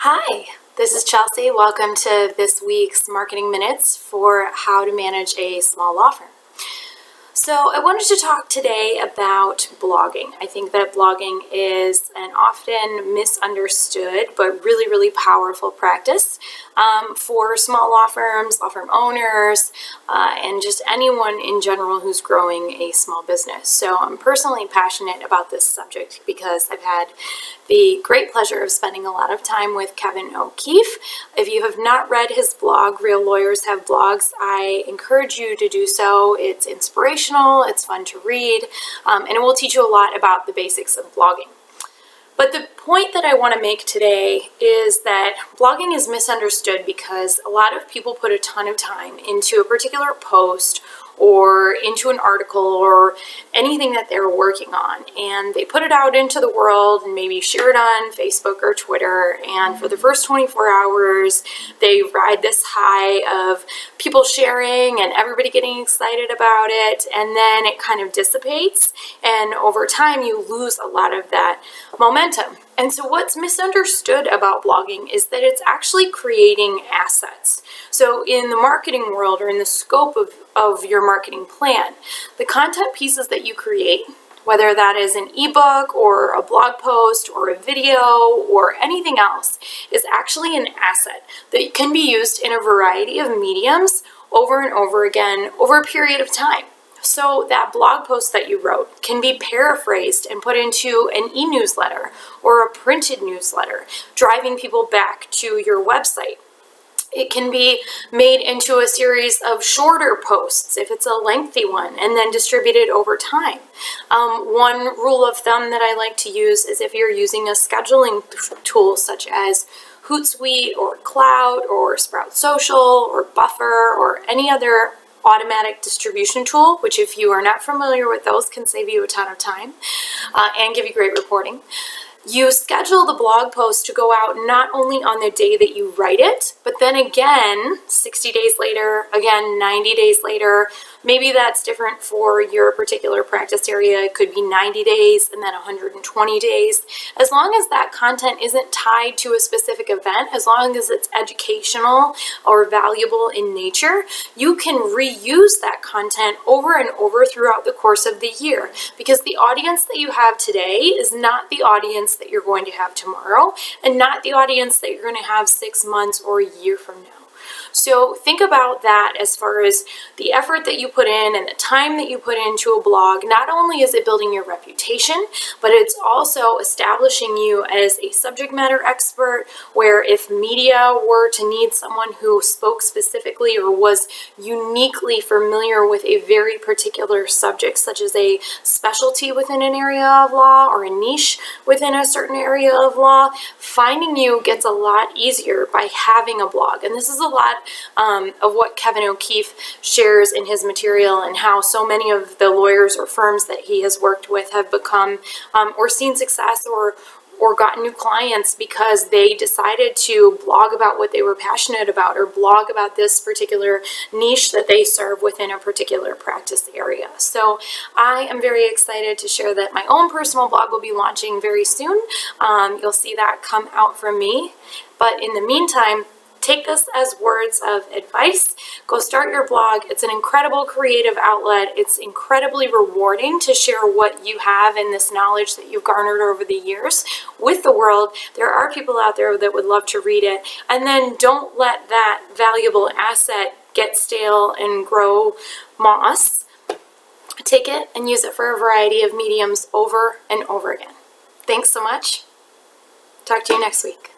Hi, this is Chelsea. Welcome to this week's Marketing Minutes for how to manage a small law firm. So I wanted to talk today about blogging. I think that blogging is an often misunderstood but really powerful practice for small law firms, law firm owners, and just anyone in general who's growing a small business. So I'm personally passionate about this subject because I've had the great pleasure of spending a lot of time with Kevin O'Keefe. If you have not read his blog, Real Lawyers Have Blogs, I encourage you to do so. It's inspirational, it's fun to read, and it will teach you a lot about the basics of blogging. But the point that I want to make today is that blogging is misunderstood because a lot of people put a ton of time into a particular post or into an article or anything that they're working on, and they put it out into the world and maybe share it on Facebook or Twitter, and for the first 24 hours they ride this high of people sharing and everybody getting excited about it, and then it kind of dissipates, and over time you lose a lot of that momentum. And so what's misunderstood about blogging is that it's actually creating assets. So in the marketing world, or in the scope of your marketing plan, the content pieces that you create, whether that is an ebook or a blog post or a video or anything else, is actually an asset that can be used in a variety of mediums over and over again over a period of time. So that blog post that you wrote can be paraphrased and put into an e-newsletter or a printed newsletter, driving people back to your website. It can be made into a series of shorter posts if it's a lengthy one, and then distributed over time. One rule of thumb that I like to use is if you're using a scheduling tool such as Hootsuite or Cloud or Sprout Social or Buffer or any other automatic distribution tool, which if you are not familiar with those can save you a ton of time and give you great reporting. You schedule the blog post to go out not only on the day that you write it, but then again 60 days later, again 90 days later. Maybe that's different for your particular practice area. It could be 90 days and then 120 days. As long as that content isn't tied to a specific event, as long as it's educational or valuable in nature, you can reuse that content over and over throughout the course of the year, because the audience that you have today is not the audience that you're going to have tomorrow, and not the audience that you're going to have 6 months or a year from now. So think about that as far as the effort that you put in and the time that you put into a blog. Not only is it building your reputation, but it's also establishing you as a subject matter expert, where if media were to need someone who spoke specifically or was uniquely familiar with a very particular subject, such as a specialty within an area of law or a niche within a certain area of law, finding you gets a lot easier by having a blog. And this is a lot of what Kevin O'Keefe shares in his material, and how so many of the lawyers or firms that he has worked with have become or seen success or gotten new clients because they decided to blog about what they were passionate about, or blog about this particular niche that they serve within a particular practice area. So I am very excited to share that my own personal blog will be launching very soon. You'll see that come out from me. But in the meantime, take this as words of advice. Go start your blog. It's an incredible creative outlet. It's incredibly rewarding to share what you have and this knowledge that you've garnered over the years with the world. There are people out there that would love to read it. And then don't let that valuable asset get stale and grow moss. Take it and use it for a variety of mediums over and over again. Thanks so much. Talk to you next week.